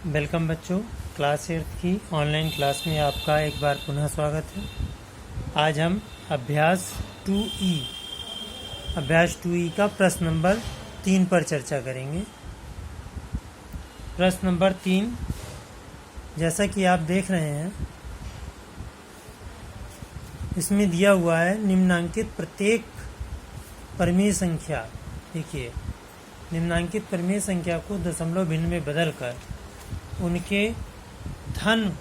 Welcome बच्चों, class 8 की online class में आपका एक बार पुनः स्वागत है। आज हम अभ्यास 2E का प्रश्न नंबर 3 पर चर्चा करेंगे। प्रश्न नंबर 3 जैसा कि आप देख रहे हैं, इसमें दिया हुआ है निम्नांकित प्रत्येक परिमेय संख्या। देखिए, निम्नांकित परिमेय संख्या को दशमलव भिन्न में बदलकर उनके धन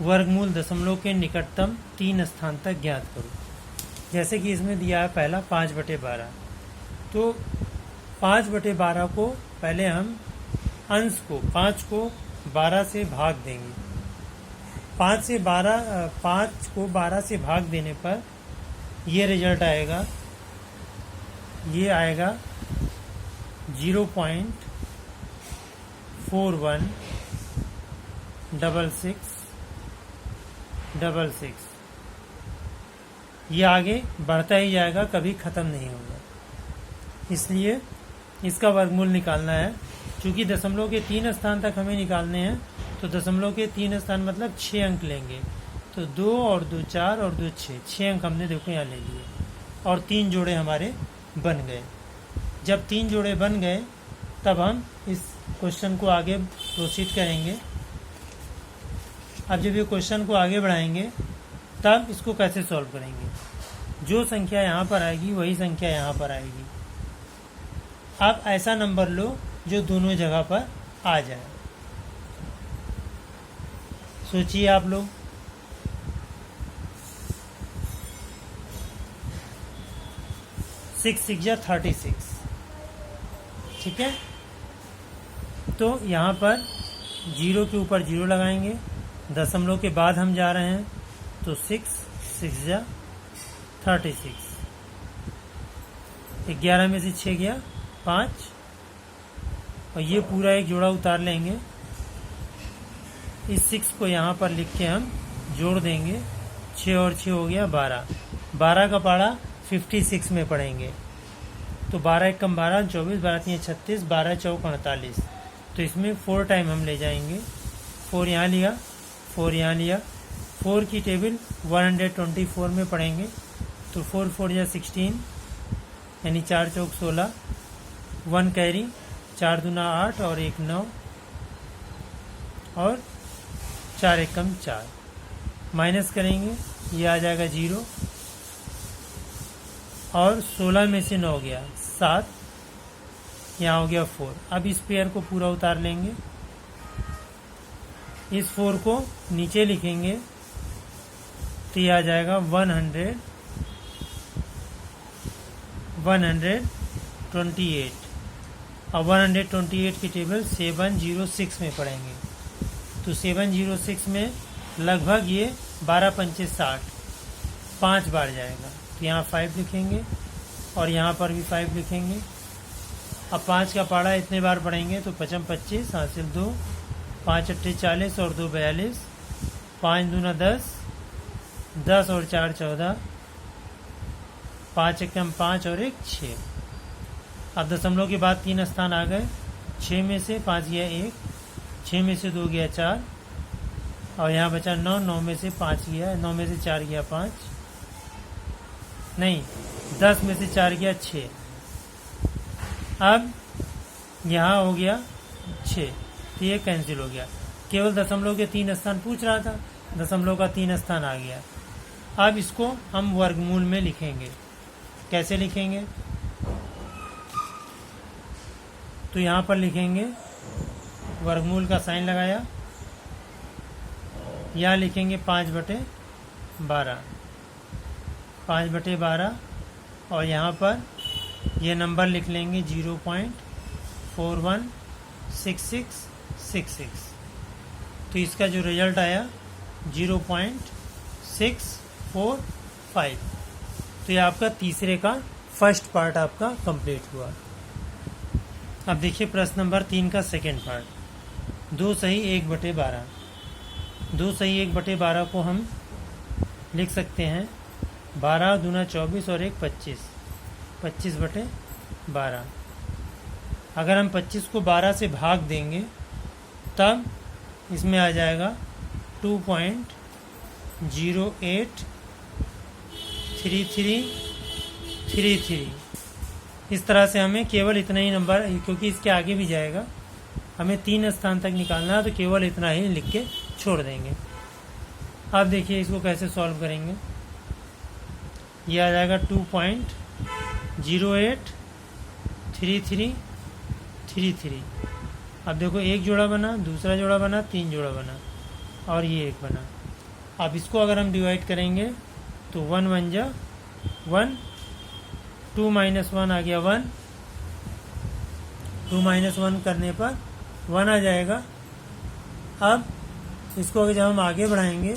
वर्गमूल दशमलव के निकटतम 3 स्थान तक ज्ञात करो। जैसे कि इसमें दिया है पहला 5/12, तो 5/12 को पहले हम अंश को 5 को 12 से भाग देंगे। 5 को 12 से भाग देने पर ये रिजल्ट आएगा, ये आएगा 0.416666। ये आगे बढ़ता ही जाएगा, कभी ख़त्म नहीं होगा। इसलिए इसका वर्गमूल निकालना है। क्योंकि दशमलव के 3 स्थान तक हमें निकालने हैं, तो दशमलव के 3 स्थान मतलब 6 अंक लेंगे। तो 2 और 2 4 और 2 6 अंक हमने देखो यहाँ ले लिए, और 3 जोड़े हमारे बन गए। जब 3 जोड़े बन गए तब हम इस क्वेश्चन को आगे प्रोसीड करेंगे। अब जब ये क्वेश्चन को आगे बढ़ाएंगे तब इसको कैसे सॉल्व करेंगे। जो संख्या यहाँ पर आएगी वही संख्या यहाँ पर आएगी। आप ऐसा नंबर लो जो दोनों जगह पर आ जाए। सोचिए आप लोग, 6 6 या 36, ठीक है। तो यहाँ पर 0 के ऊपर 0 लगाएंगे, दशमलव के बाद हम जा रहे हैं, तो 6 6 या 36। 11 में से 6 गया 5, और ये पूरा एक जोड़ा उतार लेंगे। इस 6 को यहाँ पर लिख के हम जोड़ देंगे, 6 और 6 हो गया 12। 12 का पारा 56 में पढ़ेंगे, तो 12 एकम 12, 24, 12 3 36, 12 चौक 48। तो इसमें 4 टाइम हम ले जाएंगे। 4 यहाँ लिया, 4 यहाँ लिया। 4 की टेबल 124 में पढ़ेंगे, तो 4 4 या 16, यानी 4 चौक 16, 1 कैरी, 4 दूना 8 और 1 9, और 4 एकम 4। माइनस करेंगे, ये आ जाएगा 0, और 16 में से 9 गया 7, यहाँ हो गया 4। अब इस पेयर को पूरा उतार लेंगे, इस 4 को नीचे लिखेंगे, तो ये आ जाएगा 128। अब 128 की टेबल 706 में पढ़ेंगे, तो 706 में लगभग ये 12 पंचे 60, 5 बार जाएगा। तो यहाँ 5 लिखेंगे, और यहाँ पर भी 5 लिखेंगे। अब 5 का पारा इतने बार पढ़ेंगे, तो 5 25 हासिल 2, 5 अट्ठे 40 और 2 42, 5 दूना 10, 10 और 4 14, 5 एकम 5 और 1 6। अब दशमलव के बाद 3 स्थान आ गए। 6 में से 5 गया 1, 6 में से 2 गया 4, और यहाँ बचा 9, 9 में से 5 गया, 9 में से 4 गया 5, नहीं 10 में से 4 गया 6। अब यहाँ हो गया 6, तो ये कैंसिल हो गया। केवल दशमलव के 3 स्थान पूछ रहा था, दशमलव का 3 स्थान आ गया। अब इसको हम वर्गमूल में लिखेंगे। कैसे लिखेंगे, तो यहाँ पर लिखेंगे, वर्गमूल का साइन लगाया, यहाँ लिखेंगे 5/12, 5/12, और यहाँ पर ये नंबर लिख लेंगे 0.416666। तो इसका जो रिजल्ट आया 0.645। तो ये आपका तीसरे का फर्स्ट पार्ट आपका कंप्लीट हुआ। अब देखिए प्रश्न नंबर 3 का सेकेंड पार्ट। 2 सही 1/12। 2 सही 1/12 को हम लिख सकते हैं 12 दूना 24 और 1 25, 25/12। अगर हम 25 को 12 से भाग देंगे तब इसमें आ जाएगा 2.083333। इस तरह से हमें केवल इतना ही नंबर, क्योंकि इसके आगे भी जाएगा, हमें 3 स्थान तक निकालना है, तो केवल इतना ही लिख के छोड़ देंगे। अब देखिए इसको कैसे सॉल्व करेंगे। ये आ जाएगा 2.083333। अब देखो एक जोड़ा बना, दूसरा जोड़ा बना, 3 जोड़ा बना और ये एक बना। अब इसको अगर हम डिवाइड करेंगे तो 1 1 जा 1, 2 - 1 आ गया 1, 2 - 1 करने पर 1 आ जाएगा। अब इसको अगर जब हम आगे बढ़ाएंगे,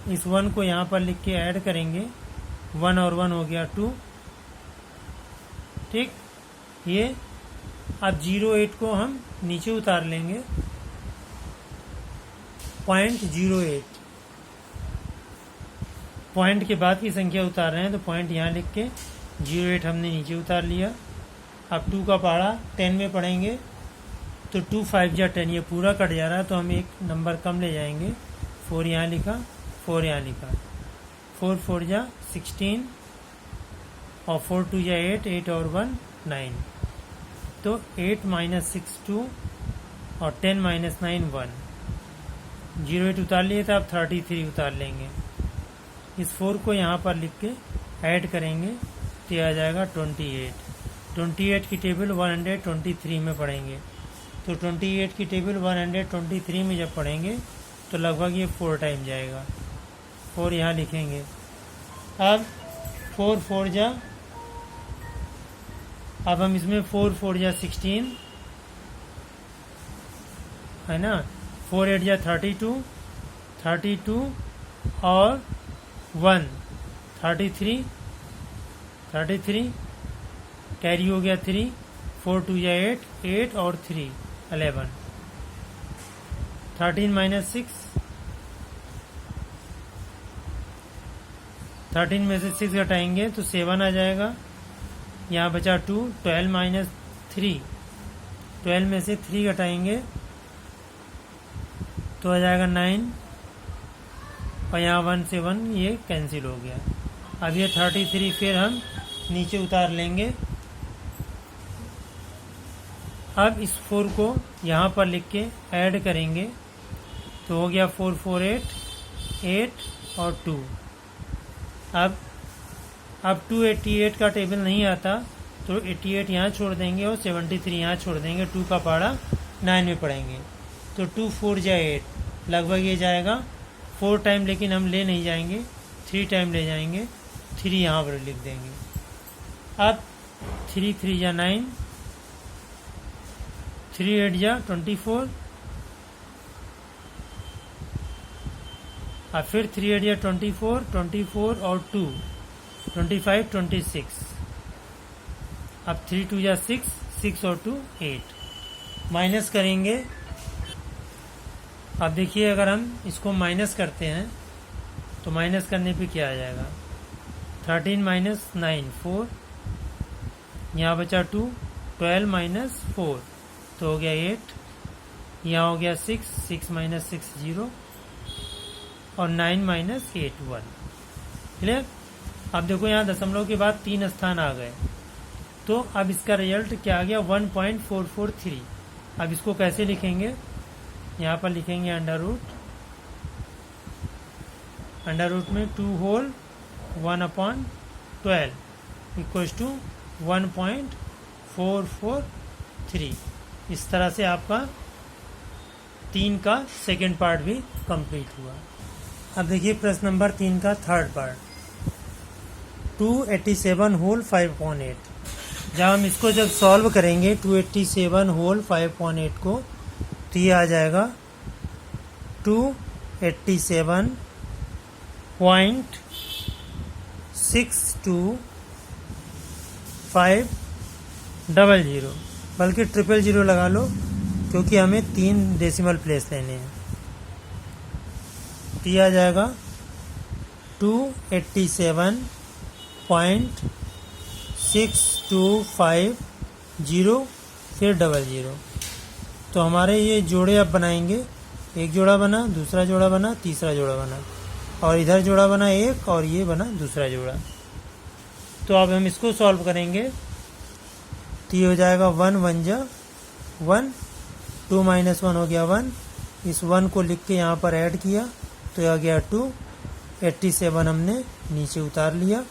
इस 1 को यहाँ पर लिख के ऐड करेंगे, 1 और 1 हो गया 2। ठीक, ये अब 0.8 को हम नीचे उतार लेंगे, 0.08। पॉइंट के बाद की संख्या उतार रहे हैं तो पॉइंट यहाँ लिख के 0.8 हमने नीचे उतार लिया। अब 2 का पहाड़ा 10 में पढ़ेंगे तो 2 5 जा 10, ये पूरा कट जा रहा है तो हम एक नंबर कम ले जाएंगे। 4 यहाँ लिखा, 4 यहाँ लिखा, 4 4 जा 16 और 4 2 जा 8, 8 और 1 9। तो 8 - 6 2 और 10 - 9 1। 0.8 उतार लिए तो अब 33 उतार लेंगे। इस 4 को यहाँ पर लिख के ऐड करेंगे तो यह आ जाएगा 28। 28 की टेबल 123 में पढ़ेंगे, तो 28 की टेबल 123 में जब पढ़ेंगे तो लगभग ये 4 टाइम जाएगा। 4 यहाँ लिखेंगे। अब 4 4 जा, अब हम इसमें 4 4 जा 16 है ना, 4 8 जा 32 और 1 33 कैरी हो गया 3, 4 2 जा 8, 8 और 3 11, 13 - 6, 13 में से 6 घटाएंगे तो 7 आ जाएगा। यहाँ बचा 2, 12 - 3, 12 में से 3 घटाएंगे तो आ जाएगा 9 और यहाँ 1 से 1 ये कैंसिल हो गया। अब ये 33 फिर हम नीचे उतार लेंगे। अब इस 4 को यहाँ पर लिख के ऐड करेंगे तो हो गया 4 4 8, 8 और 2। अब 288 का टेबल नहीं आता तो 88 यहाँ छोड़ देंगे और 73 यहाँ छोड़ देंगे। 2 का पहाड़ा 9 में पढ़ेंगे तो 2 4 जा 8, लगभग ये जाएगा 4 टाइम, लेकिन हम ले नहीं जाएंगे, 3 टाइम ले जाएंगे। 3 यहाँ पर लिख देंगे। अब 3 3 जा 9, 3 8 जा 24, अब फिर 3 8 जा 24 और 2 25 26। अब 3 2 जा 6, 6 और 2 8। माइनस करेंगे। अब देखिए अगर हम इसको माइनस करते हैं तो माइनस करने पे क्या आ जाएगा, 13 - 9 4, यहाँ बचा 2, 12 - 4 तो हो गया 8, यहाँ हो गया 6, 6 - 6 0 और 9 - 8 1। क्लियर। अब देखो यहाँ दशमलव के बाद 3 स्थान आ गए तो अब इसका रिजल्ट क्या आ गया, 1.443। अब इसको कैसे लिखेंगे, यहाँ पर लिखेंगे अंडर रूट में 2 होल 1/12 इक्वल्स टू 1.443। इस तरह से आपका 3 का सेकेंड पार्ट भी कंप्लीट हुआ। अब देखिए प्रश्न नंबर 3 का थर्ड पार्ट, 287 होल 5/8। जब हम इसको जब सॉल्व करेंगे 287 होल 5/8 को तो ये आ जाएगा 287.62500, बल्कि 000 लगा लो क्योंकि हमें 3 डेसिमल प्लेस लेने हैं। तो ये आ जाएगा 287.625 फिर 00। तो हमारे ये जोड़े अब बनाएंगे, एक जोड़ा बना, दूसरा जोड़ा बना, तीसरा जोड़ा बना, और इधर जोड़ा बना एक, और ये बना दूसरा जोड़ा। तो अब हम इसको सॉल्व करेंगे। तो ये हो जाएगा 1 1 जा 1, 2 माइनस 1 हो गया 1, इस 1 को लिख के यहाँ पर ऐड किया तो आ गया 2, 87 हमने नीचे उतार लिया।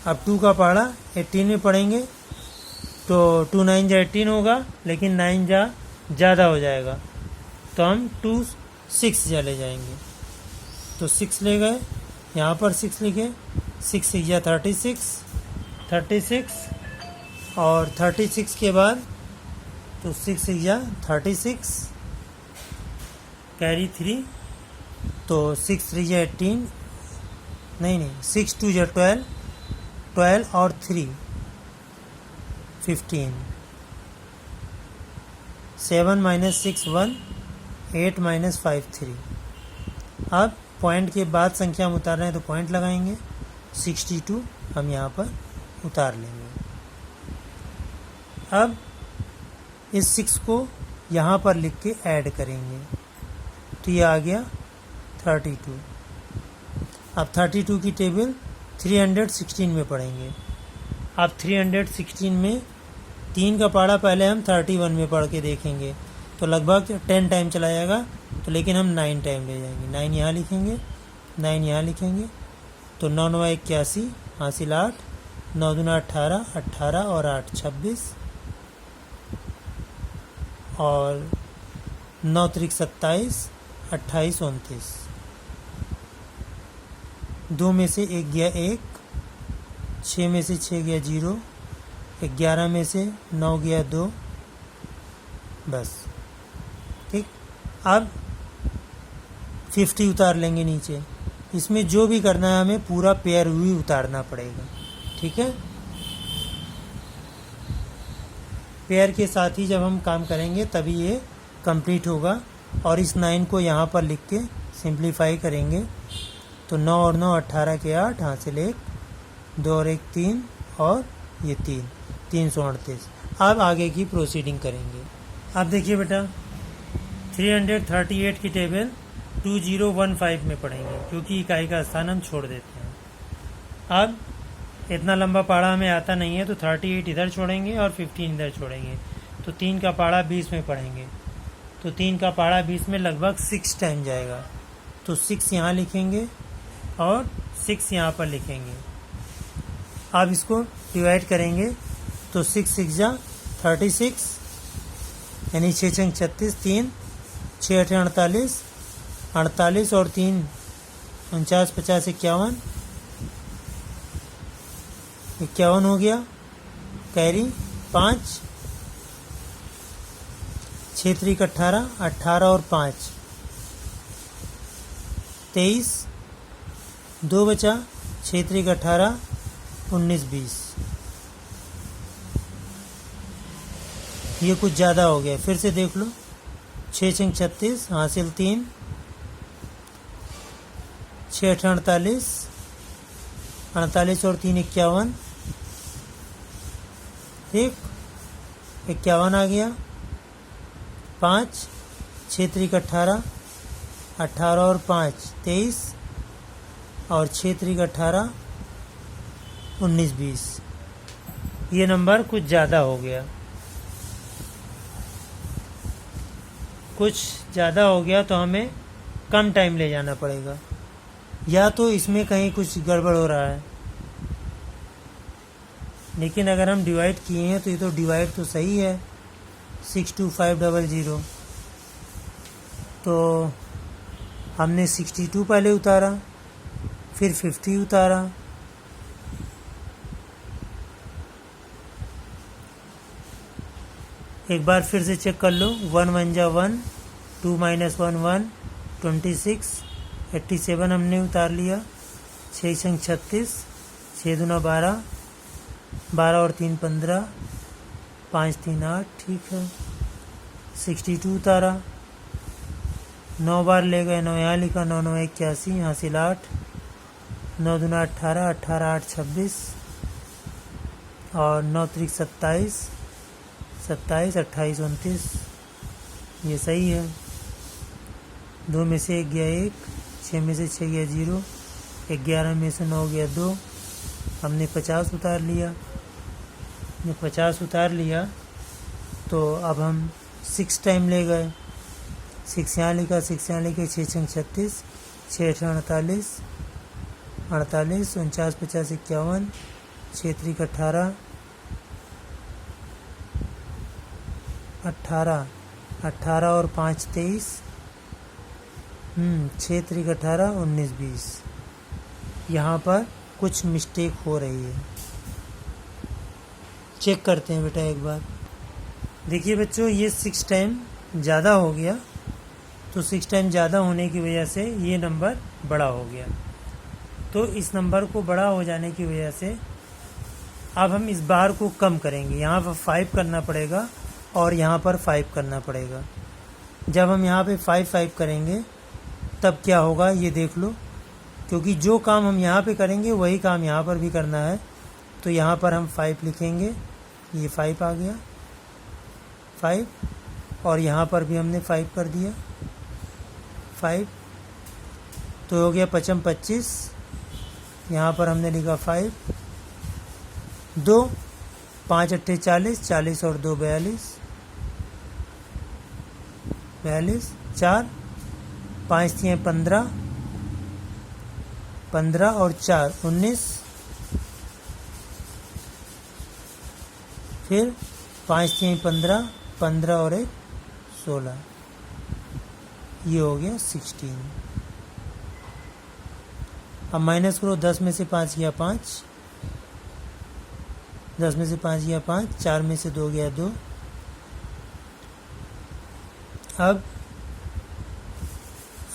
अब 2 का पहाड़ा 18 में पढ़ेंगे तो 2 9 जा 18 होगा, लेकिन 9 जा ज़्यादा हो जाएगा तो हम 2 6 जा ले जाएंगे। तो 6 ले गए, यहाँ पर 6 लिखे, 6 6 जा 36, और 36 के बाद तो 6 6 जा 36, कैरी 3, तो 6 3 जा 18, नहीं 6 2 जा 12 और 3 15, 7 माइनस 6 1, 8 माइनस 5 3। अब पॉइंट के बाद संख्या हम उतार रहे हैं तो पॉइंट लगाएंगे, 62 हम यहाँ पर उतार लेंगे। अब इस 6 को यहाँ पर लिख के ऐड करेंगे तो ये आ गया 32। अब 32 की टेबल 316 में पढ़ेंगे। अब 316 में 3 का पहाड़ा पहले हम 31 में पढ़ के देखेंगे तो लगभग 10 टाइम चला जाएगा, तो लेकिन हम 9 टाइम ले जाएंगे। 9 यहाँ लिखेंगे, 9 यहाँ लिखेंगे, तो 9 9 81 हासिल 8, 9 दूना 18, 18 और 8 26, और 9 त्रिक 27, 28 29। 2 में से 1 गया 1, 6 में से 6 गया 0, 11 में से 9 गया 2, बस ठीक। अब 50 उतार लेंगे नीचे। इसमें जो भी करना है हमें पूरा पेयर हुई उतारना पड़ेगा, ठीक है। पेयर के साथ ही जब हम काम करेंगे तभी ये कंप्लीट होगा। और इस 9 को यहाँ पर लिख के सिंप्लीफाई करेंगे तो 9 और 9 18 के 8 हासिल 1, 2 और 1 3, और ये 3 338। अब आगे की प्रोसीडिंग करेंगे। अब देखिए बेटा 338 की टेबल 2015 में पढ़ेंगे क्योंकि इकाई का स्थान हम छोड़ देते हैं। अब इतना लंबा पहाड़ा हमें आता नहीं है तो 38 इधर छोड़ेंगे और 15 इधर छोड़ेंगे, तो 3 का पहाड़ा 20 में पढ़ेंगे। तो 3 का पहाड़ा 20 में लगभग 6 टाइम जाएगा, तो 6 यहाँ लिखेंगे और 6 यहाँ पर लिखेंगे। अब इसको डिवाइड करेंगे तो 6 6 जा 36, यानी 6 छंग 36, 3 6 8 48, 48 और 3 49 50 51, 51 हो गया, कैरी 5, 6 3 18, 18 और 5 23, 2 बचा, 6 3 18, 19 20। ये कुछ ज़्यादा हो गया, फिर से देख लो। 6 छंग 36 हासिल 3, 6 8 48, 48 और 3 51, ठीक 51 आ गया, 5 6 3 18, 18 और 5 23, और 6 3 18, 19 20। ये नंबर कुछ ज़्यादा हो गया, कुछ ज़्यादा हो गया तो हमें कम टाइम ले जाना पड़ेगा, या तो इसमें कहीं कुछ गड़बड़ हो रहा है। लेकिन अगर हम डिवाइड किए हैं तो ये तो डिवाइड तो सही है, 62500। तो हमने 62 पहले उतारा, फिर 50 उतारा, एक बार फिर से चेक कर लो। 1 1 जा 1, 2 माइनस 1 1, 26, 87 हमने उतार लिया, 6 छंग 36, 6 दूना 12, 12 और 3 15, 5 3 8, ठीक है। 62 उतारा, 9 बार ले गए, 9 यहाँ लिखा, 9 9 81 हासिल 8, 9 दूना 18, 18 8 26, और 9 त्रिक 27, 27 28 29, ये सही है। 2 में से 1 गया 1, 6 में से 6 गया 0, 11 में से 9 गया 2, हमने 50 उतार लिया। जब 50 उतार लिया तो अब हम 6 टाइम ले गए। 6 यहाँ लिखा, 6 यहाँ लिखे, 6 छंग 36, 6 अठ 48, 48, 49, 50, 51, 6 त्रिक 18, 18 और 5 23, 6 त्रिक 18, 19 20। यहाँ पर कुछ मिस्टेक हो रही है, चेक करते हैं बेटा एक बार। देखिए बच्चों, ये 6 टाइम ज़्यादा हो गया, तो 6 टाइम ज़्यादा होने की वजह से ये नंबर बड़ा हो गया। तो इस नंबर को बड़ा हो जाने की वजह से अब हम इस बार को कम करेंगे। यहाँ पर 5 करना पड़ेगा और यहाँ पर 5 करना पड़ेगा। जब हम यहाँ पे 5 करेंगे तब क्या होगा ये देख लो, क्योंकि जो काम हम यहाँ पे करेंगे वही काम यहाँ पर भी करना है। तो यहाँ पर हम 5 लिखेंगे, ये 5 आ गया 5, और यहाँ पर भी हमने 5 कर दिया 5, तो हो गया 55 25। यहाँ पर हमने लिखा 5, 2 5 अट्ठे 40, 40 और 2 42, 42, 4 5 3 15, 15 और 4 19, फिर 5 3 15, 15 और 1 16, ये हो गया 16। अब माइनस करो, 10 में से 5 गया 5, 10 में से 5 गया 5, 4 में से 2 गया 2। अब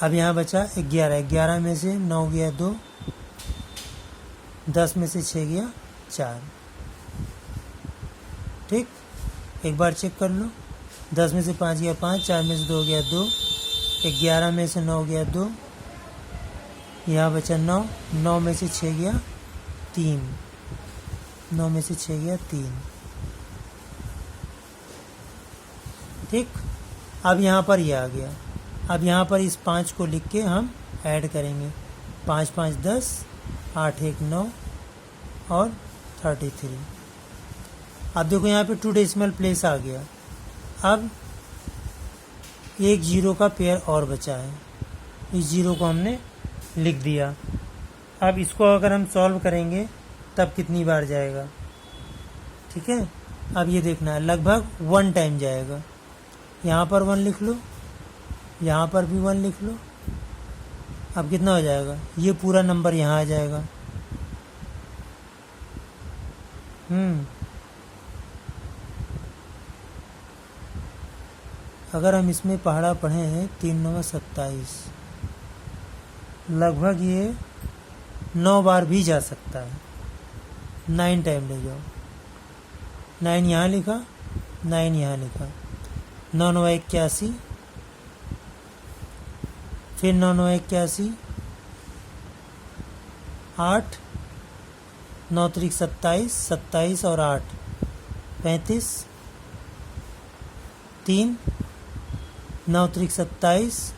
यहाँ बचा 11, 11 में से 9 गया 2, 10 में से 6 गया 4। ठीक, एक बार चेक कर लो। 10 में से 5 गया 5, 4 में से 2 गया 2, 11 में से 9 गया 2, यहाँ बचा 9, 9 में से 6 गया 3, 9 में से 6 गया 3। ठीक, अब यहाँ पर ये आ गया। अब यहाँ पर इस 5 को लिख के हम ऐड करेंगे। 5 5 10, 8 1 9 और 33। अब देखो यहाँ पे 2 डेसिमल प्लेस आ गया। अब एक 0 का पेयर और बचा है, इस 0 को हमने लिख दिया। अब इसको अगर हम सॉल्व करेंगे तब कितनी बार जाएगा, ठीक है। अब ये देखना है, लगभग 1 टाइम जाएगा। यहाँ पर 1 लिख लो, यहाँ पर भी 1 लिख लो। अब कितना हो जाएगा, ये पूरा नंबर यहाँ आ जाएगा। अगर हम इसमें पहाड़ा पढ़े हैं 3 9 27, लगभग ये 9 बार भी जा सकता है। 9 टाइम ले जाओ, 9 यहाँ लिखा, 9 यहाँ लिखा, 9 9 81, फिर 9 9 81, 8 9 3 27, 27 और 8 35, 3 9 3 27,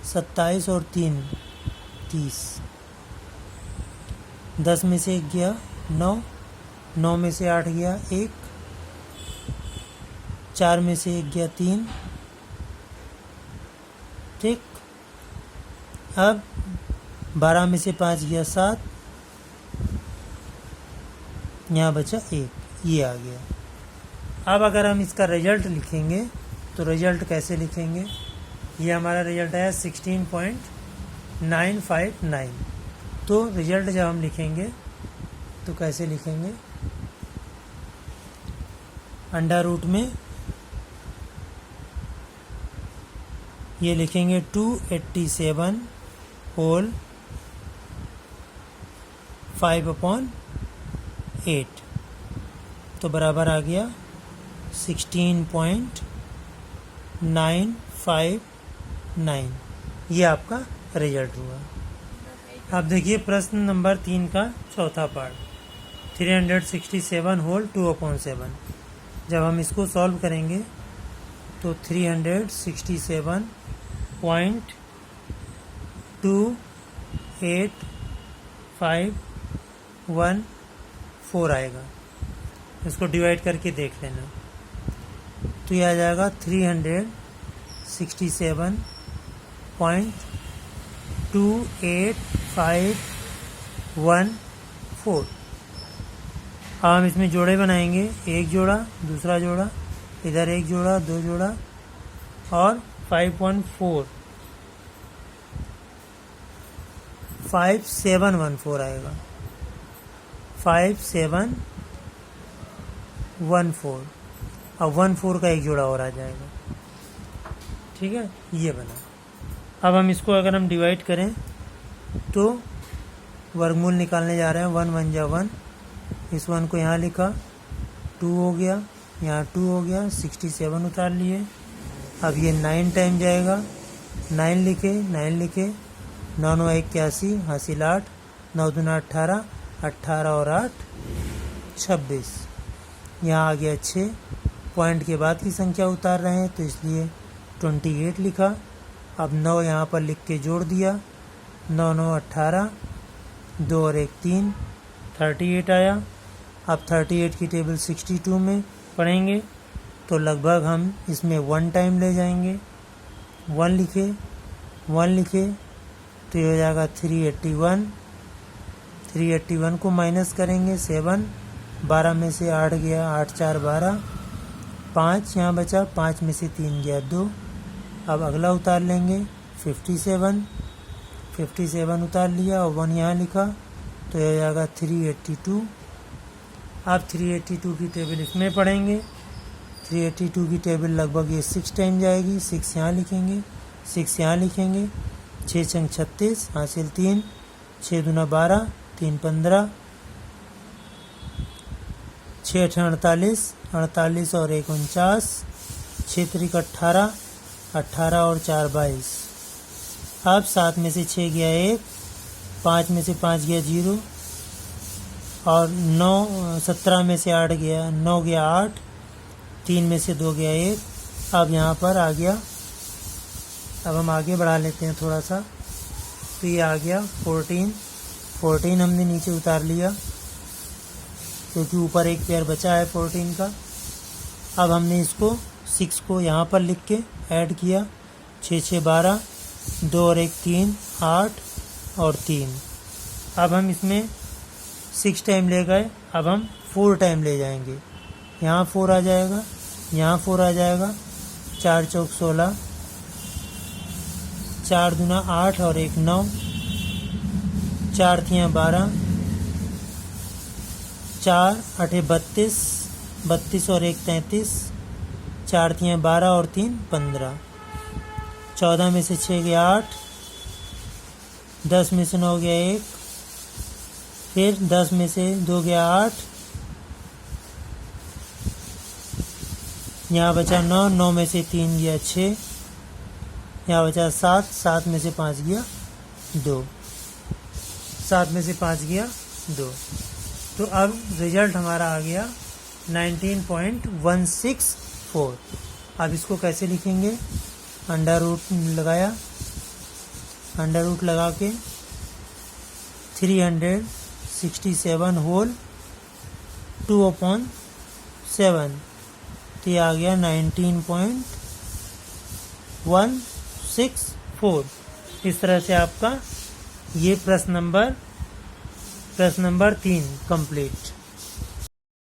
27 और 3 30। 10 में से 1 गया 9, 9 में से 8 गया 1, 4 में से 1 गया 3। ठीक, अब 12 में से 5 गया 7, यहाँ बचा 1, ये आ गया। अब अगर हम इसका रिजल्ट लिखेंगे तो रिजल्ट कैसे लिखेंगे, ये हमारा रिजल्ट आया 16.959। तो रिजल्ट जब हम लिखेंगे तो कैसे लिखेंगे, अंडर रूट में ये लिखेंगे 287 होल 5/8, तो बराबर आ गया 16.959। ये आपका रिजल्ट हुआ। अब देखिए प्रश्न नंबर 3 का चौथा पार्ट, 367 होल 2/7। जब हम इसको सॉल्व करेंगे तो 367.2851 आएगा। इसको डिवाइड करके देख लेना, तो ये आ जाएगा 367.28514। हम इसमें जोड़े बनाएंगे, एक जोड़ा, दूसरा जोड़ा, इधर एक जोड़ा, दो जोड़ा और 5.4 5714 आएगा। 5714 और 14 का एक जोड़ा और आ जाएगा। ठीक है, ये बना। अब हम इसको अगर हम डिवाइड करें तो वर्गमूल निकालने जा रहे हैं। 1 1 जा 1, इस 1 को यहाँ लिखा, 2 हो गया, यहाँ 2 हो गया, 67 उतार लिए। अब ये 9 टाइम जाएगा, 9 लिखे, 9 9 81, हासिल 8, 9 दूना 18, 18 और 8 26। यहाँ आ गया 6, पॉइंट के बाद की संख्या उतार रहे हैं तो इसलिए 28 लिखा। अब 9 यहाँ पर लिख के जोड़ दिया, 9 9 18, 2 और 1 3, 38 आया। अब 38 की टेबल 62 में पढ़ेंगे तो लगभग हम इसमें 1 टाइम ले जाएंगे। 1 लिखे तो ये हो जाएगा 381। 381 को माइनस करेंगे 7, 12 में से 8 गया, 8 4 12, 5 यहाँ बचा, 5 में से 3 गया 2। अब अगला उतार लेंगे 57 उतार लिया और 1 यहाँ लिखा तो ये हो जाएगा 382। अब 382 की टेबल इसमें पढ़ेंगे। 382 की टेबल लगभग ये 6 टाइम जाएगी। 6 यहाँ लिखेंगे, 6 यहाँ लिखेंगे, 6 छंग 36, हासिल 3, 6 दूना 12, 3 15, 6 8 48, 48 और 1 49, 6 3 18, 18 और 4 22। अब 7 में से 6 गया 1, 5 में से 5 गया 0 और 9 17 में से 8 गया, 9 गया 8, 3 में से 2 गया 1। अब यहाँ पर आ गया, अब हम आगे बढ़ा लेते हैं थोड़ा सा, तो ये आ गया 14 हमने नीचे उतार लिया क्योंकि ऊपर एक पेयर बचा है 14 का। अब हमने इसको 6 को यहाँ पर लिख के ऐड किया, 6 6 12, 2 और 1 3, 8 और 3। अब हम इसमें 6 टाइम ले गए, अब हम 4 टाइम ले जाएंगे। यहाँ 4 आ जाएगा, यहाँ 4 आ जाएगा, 4 चौक 16, 4 दूना 8 और 1 9, 4 तियाँ 12, 4 8 32, 32 और 1 33, 4 तियाँ 12 और 3 15, 14 में से 6 गया 8, 10 में से 9 गया 1, फिर 10 में से 2 गया 8, यहाँ बचा 9, 9 में से 3 गया 6, यहाँ बचा 7, 7 में से 5 गया 2, 7 में से 5 गया 2। तो अब रिजल्ट हमारा आ गया 19.164। अब इसको कैसे लिखेंगे? अंडर रूट लगाया, अंडर रूट लगा के 367 होल 2/7, तो ये आ गया 19.164। इस तरह से आपका ये प्रश्न नंबर 3 कंप्लीट।